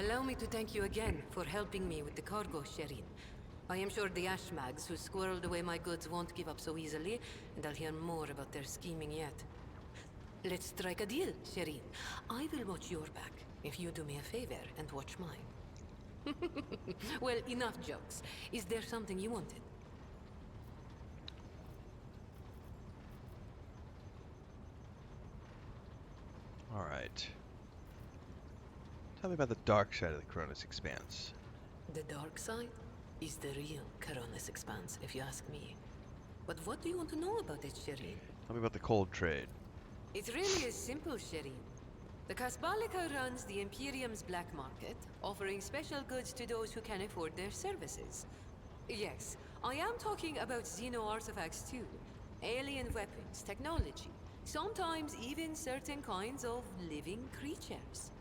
Allow me to thank you again for helping me with the cargo, Sherin. I am sure the Ashmags who squirreled away my goods won't give up so easily, and I'll hear more about their scheming yet. Let's strike a deal, Sherin. I will watch your back, if you do me a favor and watch mine. Well, enough jokes. Is there something you wanted? Alright. Tell me about the dark side of the Cronus Expanse. The dark side is the real Coronis Expanse, if you ask me. But what do you want to know about it, Sherin? Tell me about the cold trade. It's really as simple, Sherin. The Kasbalika runs the Imperium's black market, offering special goods to those who can afford their services. Yes, I am talking about xeno-artifacts too. Alien weapons, technology, sometimes even certain kinds of living creatures.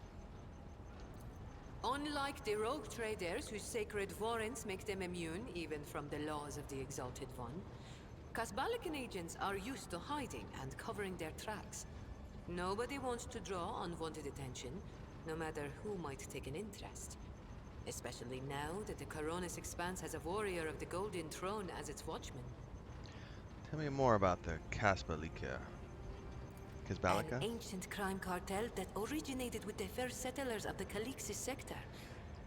Unlike the rogue traders whose sacred warrants make them immune even from the laws of the Exalted One, Kasbalikan agents are used to hiding and covering their tracks. Nobody wants to draw unwanted attention, no matter who might take an interest. Especially now that the Coronis Expanse has a warrior of the Golden Throne as its watchman. Tell me more about the Kasbalika. Kasbalika? An ancient crime cartel that originated with the first settlers of the Calixis sector.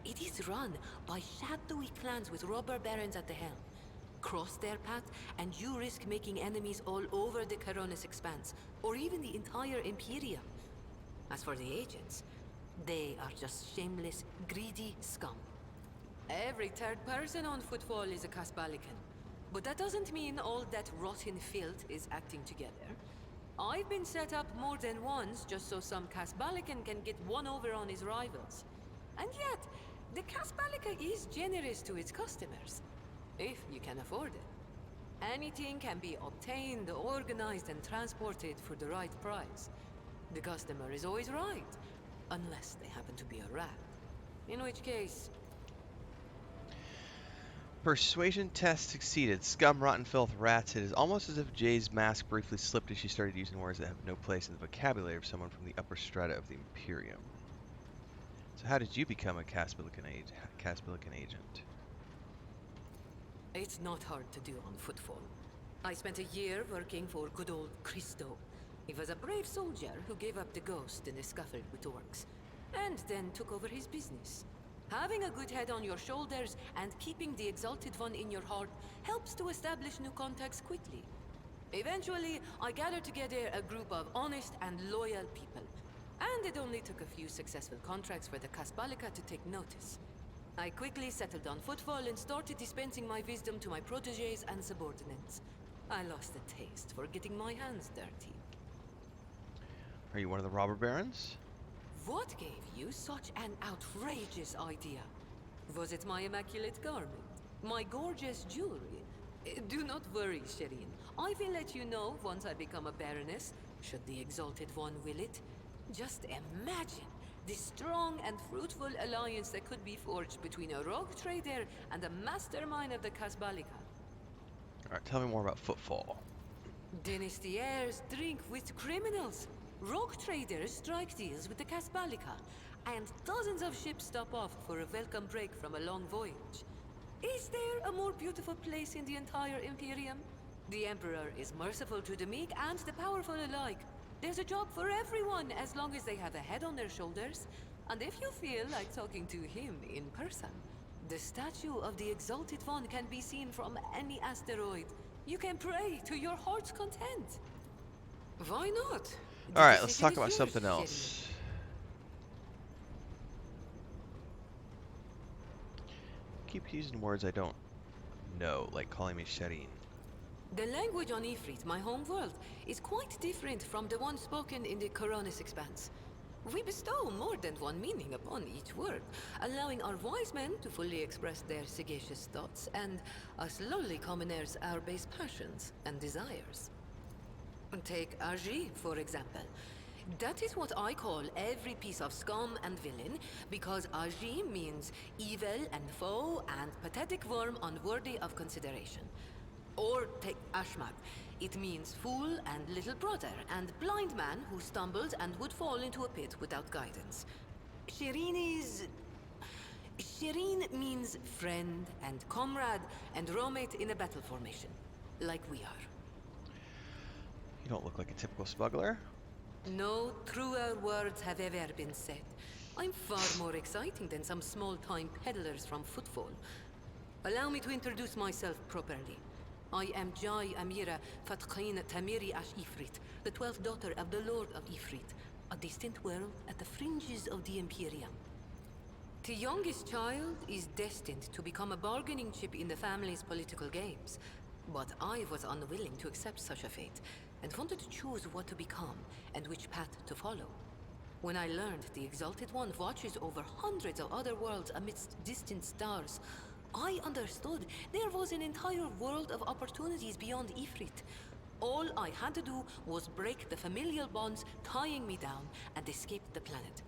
It is run by shadowy clans with robber barons at the helm. Cross their path, and you risk making enemies all over the Coronis Expanse, or even the entire Imperium. As for the agents, they are just shameless, greedy scum. Every third person on Footfall is a Kasbalikan. But that doesn't mean all that rotten filth is acting together. I've been set up more than once just so some Kasbalikan can get one over on his rivals. And yet, the Kasbalika is generous to its customers, if you can afford it. Anything can be obtained, organized, and transported for the right price. The customer is always right, unless they happen to be a rat. In which case... Persuasion test succeeded. Scum, rotten filth, rats. It is almost as if Jay's mask briefly slipped as she started using words that have no place in the vocabulary of someone from the upper strata of the Imperium. So how did you become a Kasbalikan agent? It's not hard to do on Footfall. I spent a year working for good old Christo. He was a brave soldier who gave up the ghost in a scuffle with orcs, and then took over his business. Having a good head on your shoulders and keeping the Exalted One in your heart helps to establish new contacts quickly. Eventually, I gathered together a group of honest and loyal people, and it only took a few successful contracts for the Kasbalika to take notice. I quickly settled on Footfall and started dispensing my wisdom to my protégés and subordinates. I lost the taste for getting my hands dirty. Are you one of the robber barons? What gave you such an outrageous idea? Was it my immaculate garment? My gorgeous jewelry? Do not worry, Sherin. I will let you know once I become a baroness, should the Exalted One will it. Just imagine the strong and fruitful alliance that could be forged between a rogue trader and a mastermind of the Kasbalika. Alright, tell me more about Footfall. Dynastiers drink with criminals. Rogue traders strike deals with the Kasbalika, and dozens of ships stop off for a welcome break from a long voyage. Is there a more beautiful place in the entire Imperium? The Emperor is merciful to the meek and the powerful alike. There's a job for everyone as long as they have a head on their shoulders. And if you feel like talking to him in person, the statue of the Exalted One can be seen from any asteroid. You can pray to your heart's content. Why not? Alright, let's talk about something else. Keep using words I don't know, like calling me Sherin. The language on Ifrit, my home world, is quite different from the one spoken in the Coronis Expanse. We bestow more than one meaning upon each word, allowing our wise men to fully express their sagacious thoughts, and us lowly commoners our base passions and desires. Take Agi, for example. That is what I call every piece of scum and villain, because Agi means evil and foe and pathetic worm unworthy of consideration. Or take Ashmak. It means fool and little brother, and blind man who stumbled and would fall into a pit without guidance. Sherin is Shireen means friend and comrade and roommate in a battle formation, like we are. You don't look like a typical smuggler. No truer words have ever been said. I'm far more exciting than some small-time peddlers from Footfall. Allow me to introduce myself properly. I am Jai Amira Fatqin Tamiri Ash Ifrit, the 12th daughter of the Lord of Ifrit, a distant world at the fringes of the Imperium. The youngest child is destined to become a bargaining chip in the family's political games. But I was unwilling to accept such a fate, and wanted to choose what to become and which path to follow. When I learned the Exalted One watches over hundreds of other worlds amidst distant stars, I understood there was an entire world of opportunities beyond Ifrit. All I had to do was break the familial bonds tying me down and escape the planet.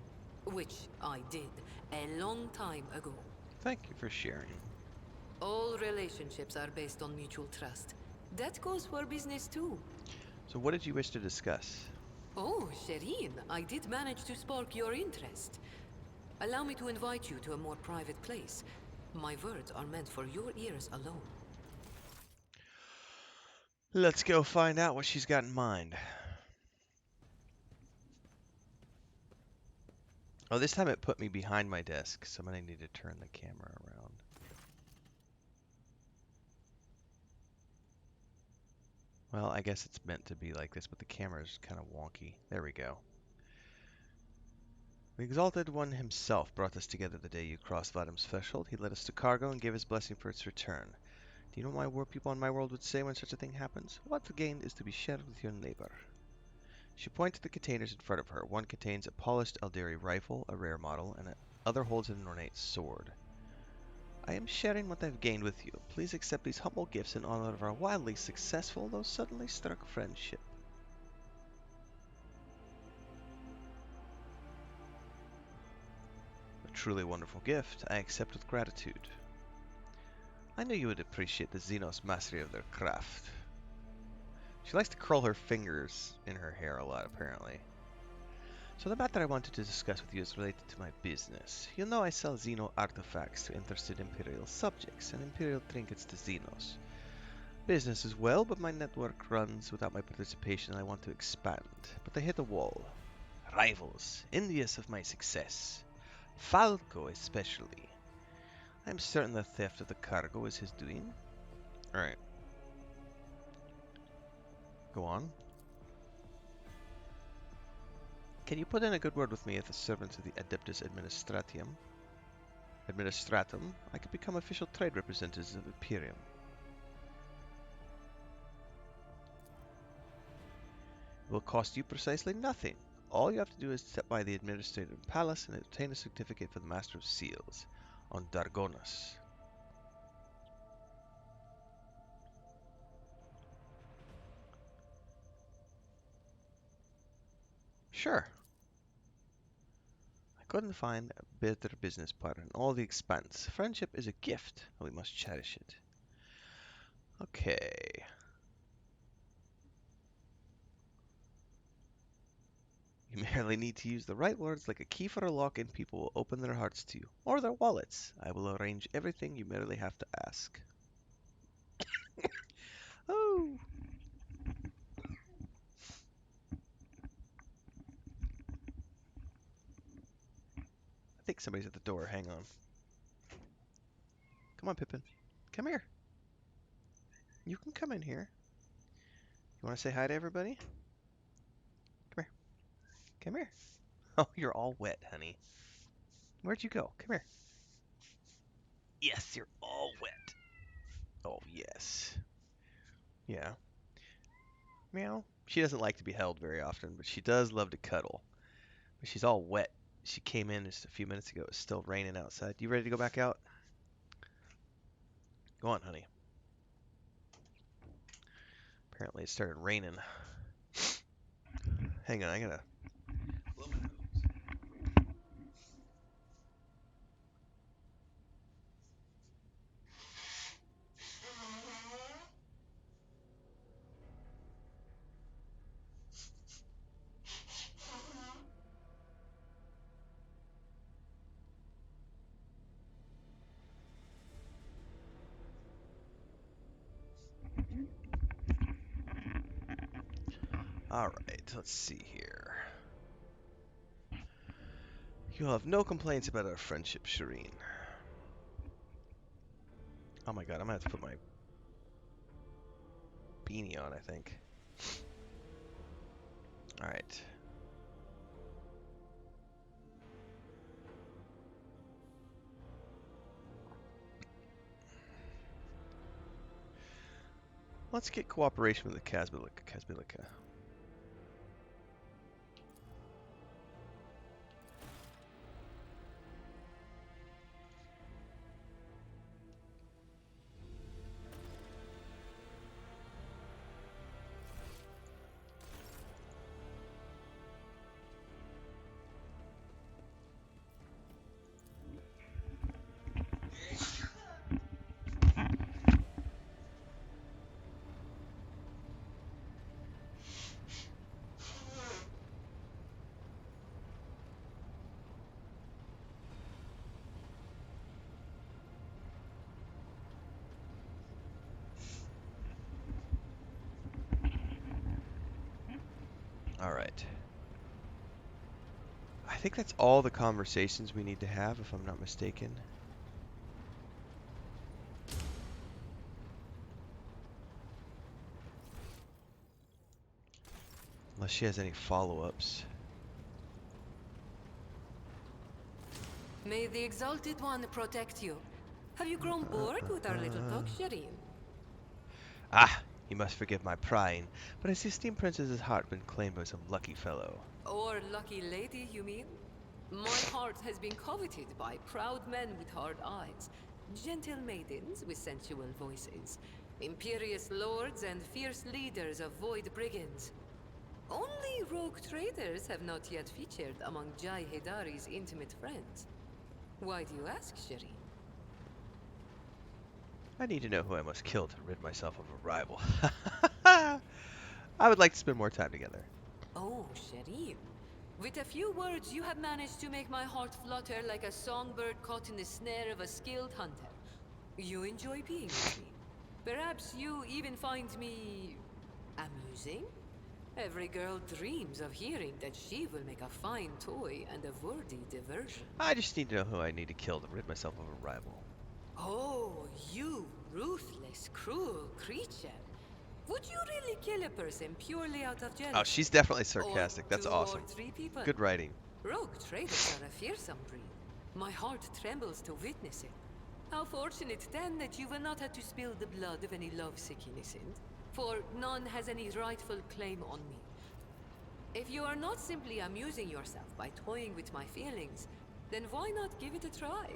Which I did a long time ago. Thank you for sharing. All relationships are based on mutual trust. That goes for business too. So what did you wish to discuss? Oh, Shireen, I did manage to spark your interest. Allow me to invite you to a more private place. My words are meant for your ears alone. Let's go find out what she's got in mind. Oh, this time it put me behind my desk, so I'm gonna need to turn the camera around. Well, I guess it's meant to be like this, but the camera's kind of wonky. There we go. The Exalted One himself brought us together the day you crossed Vladim's threshold. He led us to cargo and gave his blessing for its return. Do you know what my people on my world would say when such a thing happens? What gained is to be shared with your neighbor. She pointed to the containers in front of her. One contains a polished Alderi rifle, a rare model, and the other holds an ornate sword. I am sharing what I've gained with you. Please accept these humble gifts in honor of our wildly successful, though suddenly struck friendship. A truly wonderful gift. I accept with gratitude. I knew you would appreciate the Xenos mastery of their craft. She likes to curl her fingers in her hair a lot, apparently. So the matter I wanted to discuss with you is related to my business. You know I sell Xeno artifacts to interested Imperial subjects and Imperial trinkets to Xenos. Business is well, but my network runs without my participation and I want to expand. But I hit a wall. Rivals, envious of my success. Falco especially. I am certain the theft of the cargo is his doing. Alright. Go on. Can you put in a good word with me as a servant to the Adeptus Administratum? I could become official trade representatives of Imperium. It will cost you precisely nothing. All you have to do is step by the Administrative Palace and obtain a certificate for the Master of Seals on Dargonas. Sure. I couldn't find a better business partner in all the expanse. Friendship is a gift, and we must cherish it. Okay. You merely need to use the right words like a key for a lock and people will open their hearts to you. Or their wallets. I will arrange everything, you merely have to ask. Oh! I think somebody's at the door. Hang on. Come on, Pippin. Come here. You can come in here. You want to say hi to everybody? Come here. Come here. Oh, you're all wet, honey. Where'd you go? Come here. Yes, you're all wet. Oh, yes. Yeah. Meow. She doesn't like to be held very often, but she does love to cuddle. But she's all wet. She came in just a few minutes ago. It was still raining outside. You ready to go back out? Go on, honey. Apparently it started raining. Hang on, I gotta blow my nose. Alright, let's see here. You'll have no complaints about our friendship, Shireen. Oh my god, I'm gonna have to put my beanie on, I think. Alright. Let's get cooperation with the Kazbilika. Alright. I think that's all the conversations we need to have, if I'm not mistaken. Unless she has any follow-ups. May the Exalted One protect you. Have you grown bored with our little talk, Shireen? Ah, you must forgive my prying, but has the esteemed princess's heart been claimed by some lucky fellow? Or lucky lady, you mean? My heart has been coveted by proud men with hard eyes, gentle maidens with sensual voices, imperious lords and fierce leaders of void brigands. Only rogue traders have not yet featured among Jai Hidari's intimate friends. Why do you ask, Shireen? I need to know who I must kill to rid myself of a rival. I would like to spend more time together. Oh, Shireen. With a few words, you have managed to make my heart flutter like a songbird caught in the snare of a skilled hunter. You enjoy being with me. Perhaps you even find me amusing? Every girl dreams of hearing that she will make a fine toy and a worthy diversion. I just need to know who I need to kill to rid myself of a rival. Oh, you ruthless, cruel creature. Would you really kill a person purely out of jealousy? Oh, she's definitely sarcastic. Or That's two awesome. Or three people? Good writing. Rogue traders are a fearsome breed. My heart trembles to witness it. How fortunate then that you will not have to spill the blood of any lovesick innocent, for none has any rightful claim on me. If you are not simply amusing yourself by toying with my feelings, then why not give it a try?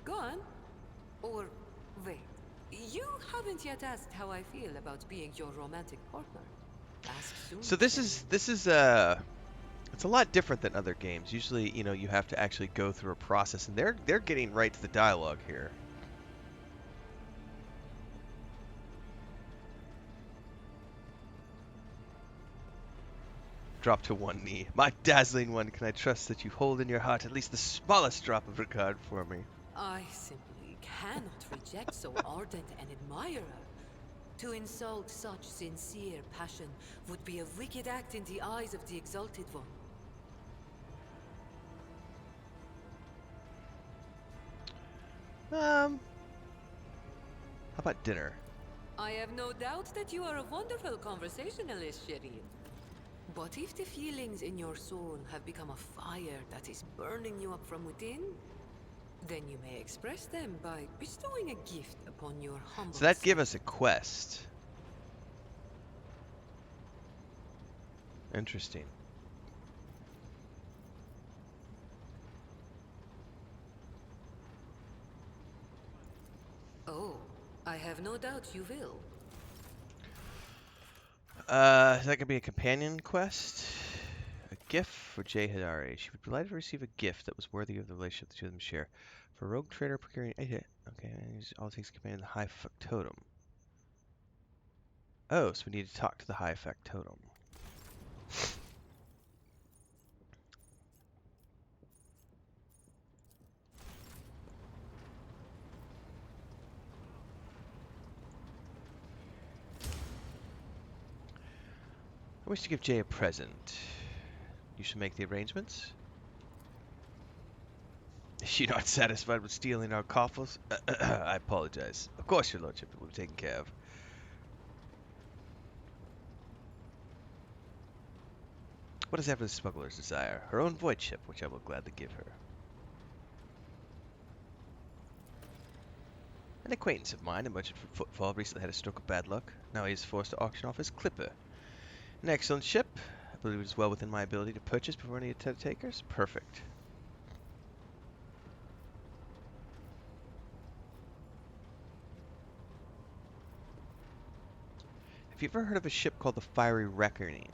Go on. Or, wait. You haven't yet asked how I feel about being your romantic partner. Ask soon. So this is it's a lot different than other games. Usually, you know, you have to actually go through a process, and they're getting right to the dialogue here. Drop to one knee. My dazzling one, can I trust that you hold in your heart at least the smallest drop of regard for me? I simply cannot reject so ardent an admirer. To insult such sincere passion would be a wicked act in the eyes of the Exalted One. How about dinner? I have no doubt that you are a wonderful conversationalist, Shireen. But if the feelings in your soul have become a fire that is burning you up from within, then you may express them by bestowing a gift upon your humble So that self. give us a quest. Interesting. Oh, I have no doubt you will. That could be a companion quest. A gift for Jay Hidari. She would be delighted to receive a gift that was worthy of the relationship the two of them share. For a rogue trader procuring a hit. Okay, all takes companion the high factotum. Oh, so we need to talk to the high factotum. I wish to give Jay a present. You should make the arrangements. Is she not satisfied with stealing our coffles? I apologize. Of course, your lordship, it will be taken care of. What is ever the smuggler's desire? Her own void ship, which I will gladly give her. An acquaintance of mine, a merchant from Footfall, recently had a stroke of bad luck. Now he is forced to auction off his clipper. An excellent ship. I believe it is well within my ability to purchase before any attempt takers. Perfect. Have you ever heard of a ship called the Fiery Reckoning?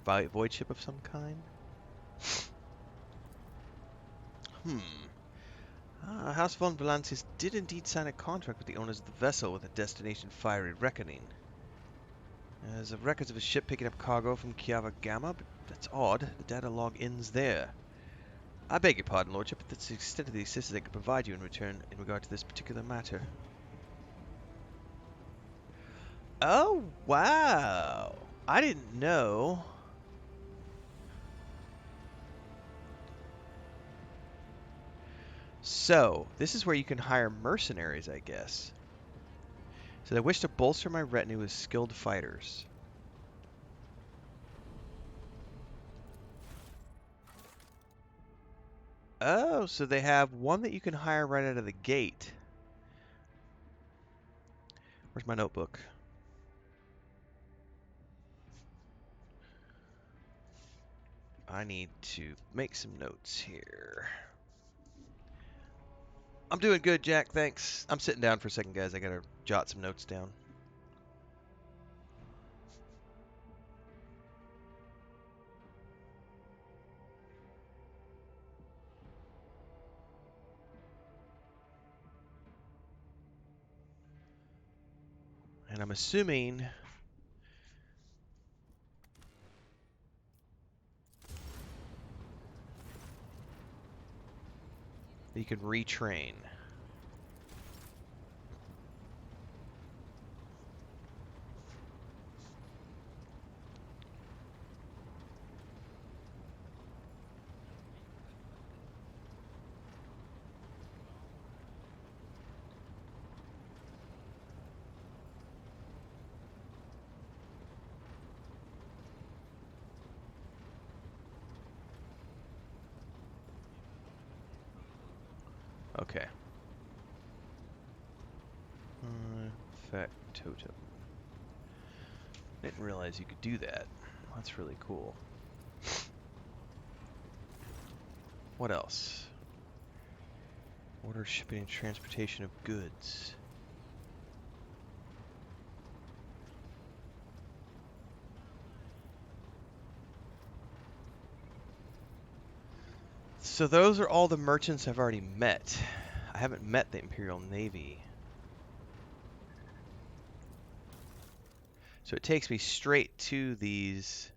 A void ship of some kind? House von Valansis did indeed sign a contract with the owners of the vessel with a destination Fiery Reckoning. There's records of a ship picking up cargo from Kiava Gamma, but that's odd. The data log ends there. I beg your pardon, Lordship, but that's the extent of the assistance I can provide you in return in regard to this particular matter. Oh, wow. I didn't know. So, this is where you can hire mercenaries, I guess. So I wish to bolster my retinue with skilled fighters. Oh, so they have one that you can hire right out of the gate. Where's my notebook? I need to make some notes here. I'm doing good, Jack, thanks. I'm sitting down for a second, guys. I gotta jot some notes down. And I'm assuming that you can retrain. Okay. Factotum. Didn't realize you could do that. That's really cool. What else? Order shipping and transportation of goods. So those are all the merchants I've already met. I haven't met the Imperial Navy. So it takes me straight to these.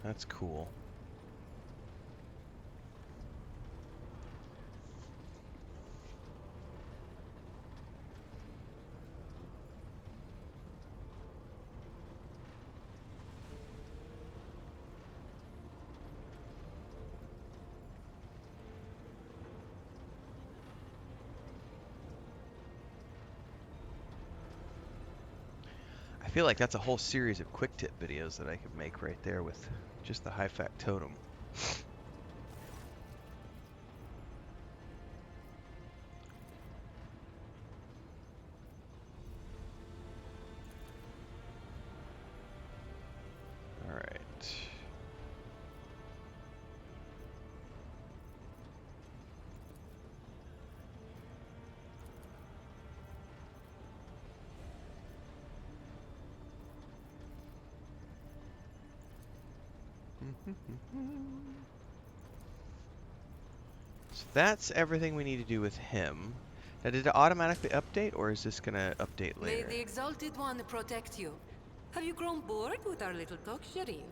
That's cool. I feel like that's a whole series of quick tip videos that I could make right there with just the high factotum. All right. So that's everything we need to do with him. Now, did it automatically update, or is this gonna update May later? the Exalted One protect you. Have you grown bored with our little talk, Sherry?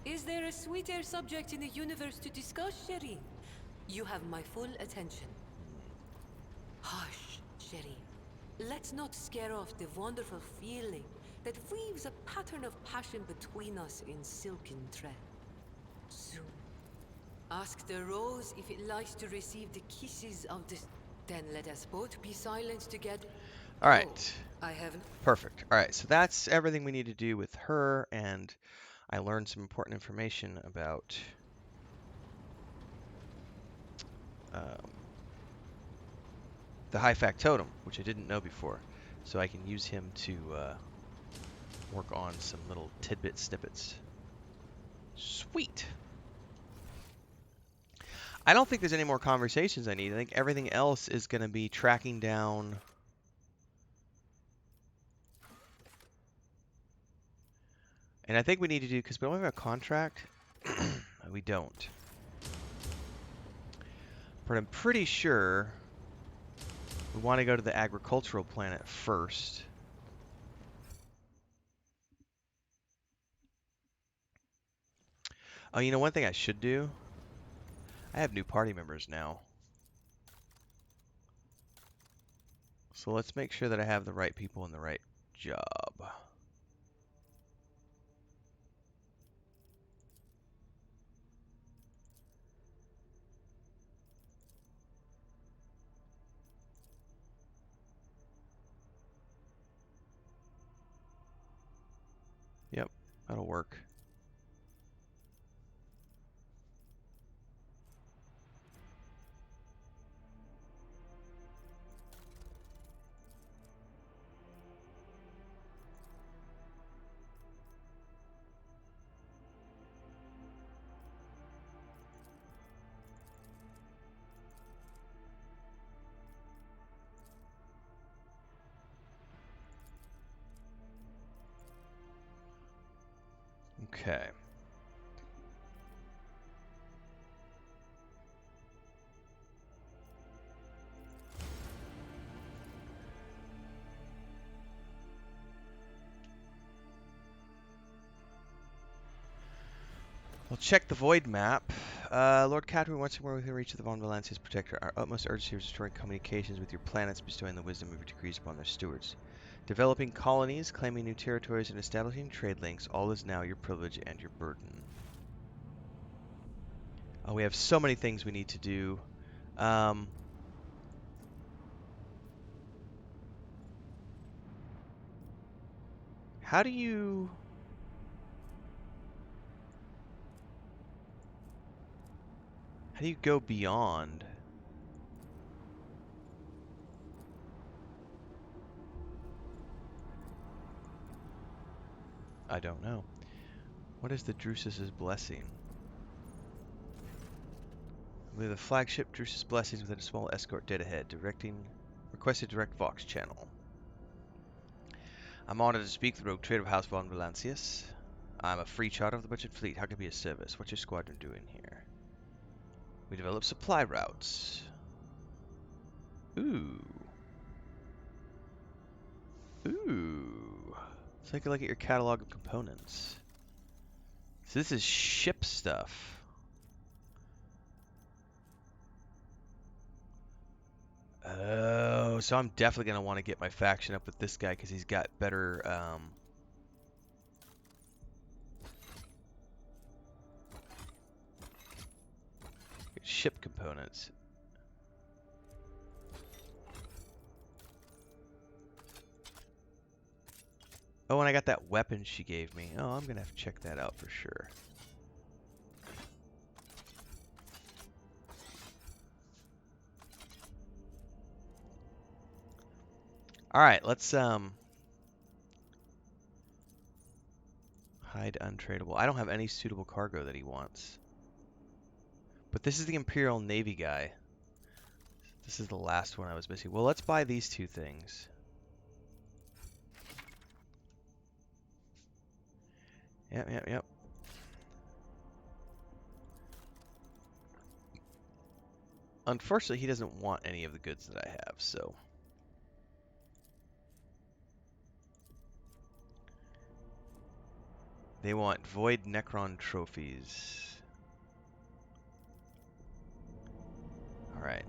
Is there a sweeter subject in the universe to discuss, Sherry? You have my full attention. Hush, Sherry. Let's not scare off the wonderful feeling that weaves a pattern of passion between us in silken thread. Soon. Ask the rose if it likes to receive the kisses of the... Then let us both be silent together. All right. Oh, I haven't... Perfect. All right, so that's everything we need to do with her, and I learned some important information about the high factotum, which I didn't know before. So I can use him to work on some little tidbit snippets. Sweet. I don't think there's any more conversations I need. I think everything else is going to be tracking down... And I think we need to do, because we don't have a contract. We don't. But I'm pretty sure we want to go to the agricultural planet first. Oh, you know, one thing I should do? I have new party members now. So let's make sure that I have the right people in the right job. Yep, that'll work. Okay. We'll check the void map. Lord Catherine, once more within reach of the Von Valancia's protector, our utmost urgency is restoring communications with your planets, bestowing the wisdom of your decrees upon their stewards. Developing colonies, claiming new territories, and establishing trade links, all is now your privilege and your burden. Oh, we have so many things we need to do. How do you... How do you go beyond? I don't know. What is the Drusus's blessing? With the flagship Drusus Blessings within a small escort dead ahead. Requested direct Vox channel. I'm honored to speak the rogue trader of House Von Valancius. I'm a free charter of the Butchered Fleet. How can I be of service? What's your squadron doing here? We develop supply routes. Ooh. Ooh. Let's take a look at your catalog of components. So this is ship stuff. Oh, so I'm definitely going to want to get my faction up with this guy because he's got better... ship components. Oh, and I got that weapon she gave me. Oh, I'm going to have to check that out for sure. All right, let's hide untradeable. I don't have any suitable cargo that he wants. But this is the Imperial Navy guy. This is the last one I was missing. Well, let's buy these two things. Yep. Unfortunately, he doesn't want any of the goods that I have, so... They want Void Necron trophies. Alright.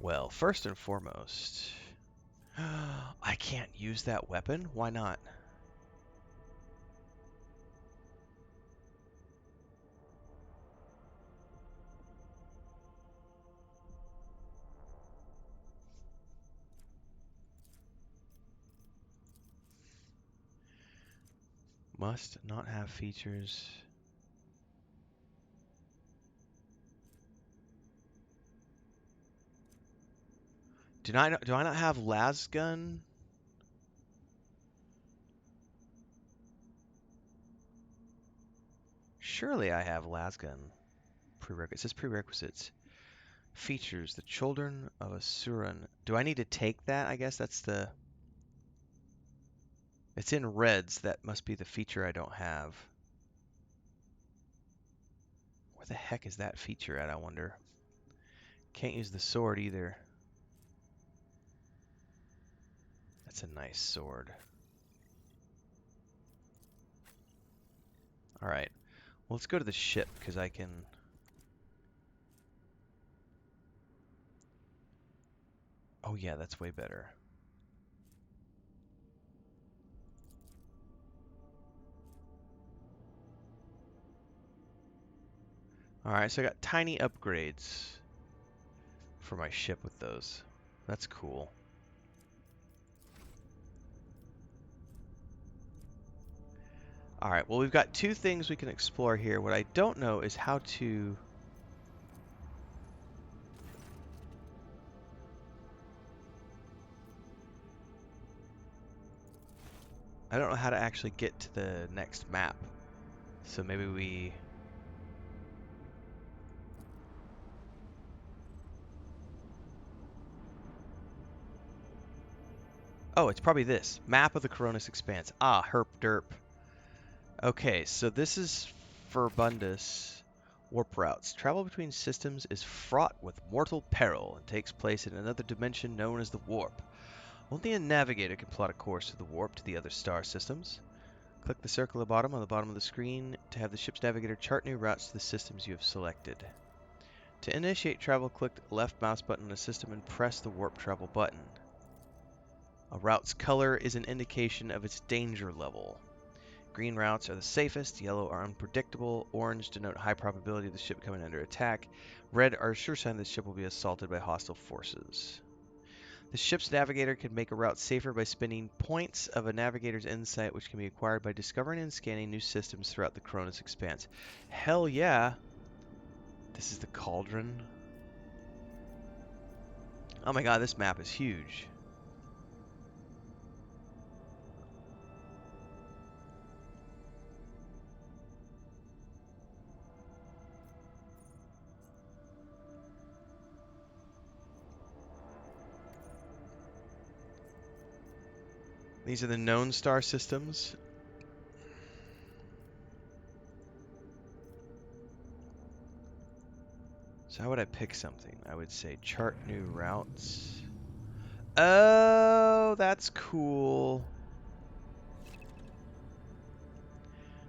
Well, first and foremost, I can't use that weapon? Why not? Must not have features. Do I not have lasgun? Surely I have lasgun. It says prerequisites. Features. The Children of Asuran. Do I need to take that? I guess that's the... It's in reds. That must be the feature I don't have. Where the heck is that feature at, I wonder? Can't use the sword either. That's a nice sword. Alright. Well, let's go to the ship, because I can... Oh yeah, that's way better. Alright, so I got tiny upgrades for my ship with those. That's cool. Alright, well we've got two things we can explore here. What I don't know is how to... I don't know how to actually get to the next map. So maybe we... Oh, it's probably this. Map of the Coronis Expanse. Ah, herp derp. Okay, so this is Verbundus warp routes. Travel between systems is fraught with mortal peril and takes place in another dimension known as the warp. Only a navigator can plot a course to the warp to the other star systems. Click the circle on the bottom of the screen to have the ship's navigator chart new routes to the systems you have selected. To initiate travel, click the left mouse button on the system and press the warp travel button. A route's color is an indication of its danger level. Green routes are the safest, yellow are unpredictable, orange denote high probability of the ship coming under attack, red are a sure sign the ship will be assaulted by hostile forces. The ship's navigator can make a route safer by spending points of a navigator's insight, which can be acquired by discovering and scanning new systems throughout the Coronis Expanse. Hell yeah! This is the Cauldron. Oh my god, this map is huge. These are the known star systems. So how would I pick something? I would say chart new routes. Oh, that's cool.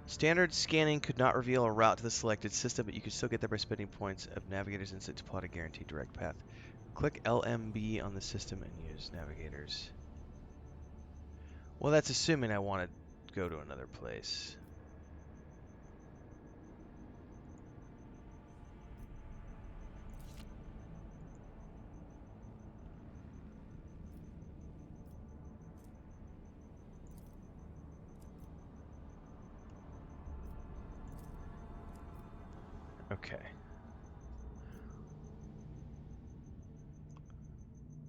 Standard scanning could not reveal a route to the selected system, but you could still get there by spending points of Navigator's Insight to plot a guaranteed direct path. Click LMB on the system and use Navigators. Well, that's assuming I want to go to another place. Okay.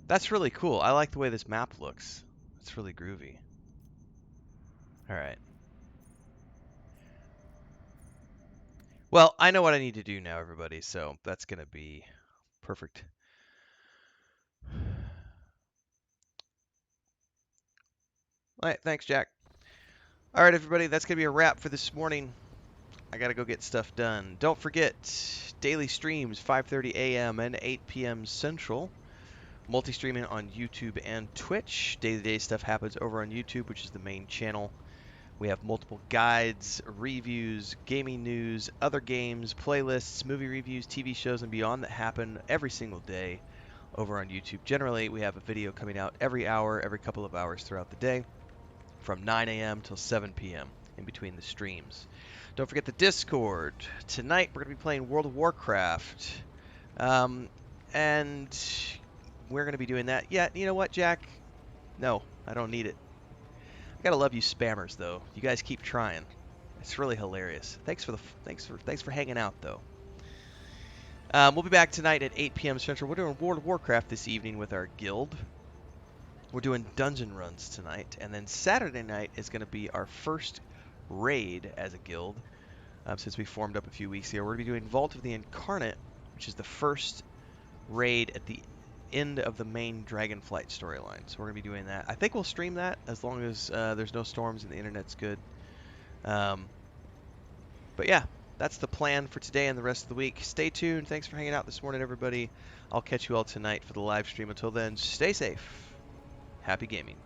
That's really cool. I like the way this map looks. It's really groovy. Alright. Well, I know what I need to do now, everybody, so that's going to be perfect. Alright, thanks, Jack. Alright, everybody, that's going to be a wrap for this morning. I got to go get stuff done. Don't forget, daily streams, 5:30 a.m. and 8 p.m. Central. Multi-streaming on YouTube and Twitch. Day-to-day stuff happens over on YouTube, which is the main channel. We have multiple guides, reviews, gaming news, other games, playlists, movie reviews, TV shows, and beyond that happen every single day over on YouTube. Generally, we have a video coming out every hour, every couple of hours throughout the day, from 9 a.m. till 7 p.m. in between the streams. Don't forget the Discord. Tonight, we're going to be playing World of Warcraft. And we're going to be doing that. Yeah, you know what, Jack? No, I don't need it. I gotta love you spammers, though. You guys keep trying. It's really hilarious. Thanks for hanging out, though. We'll be back tonight at 8 p.m. Central. We're doing World of Warcraft this evening with our guild. We're doing dungeon runs tonight, and then Saturday night is going to be our first raid as a guild since we formed up a few weeks ago. We're going to be doing Vault of the Incarnate, which is the first raid at the end of the main Dragonflight storyline. So we're going to be doing that. I think we'll stream that as long as there's no storms and the internet's good. But yeah, that's the plan for today and the rest of the week. Stay tuned. Thanks for hanging out this morning, everybody. I'll catch you all tonight for the live stream. Until then, stay safe. Happy gaming.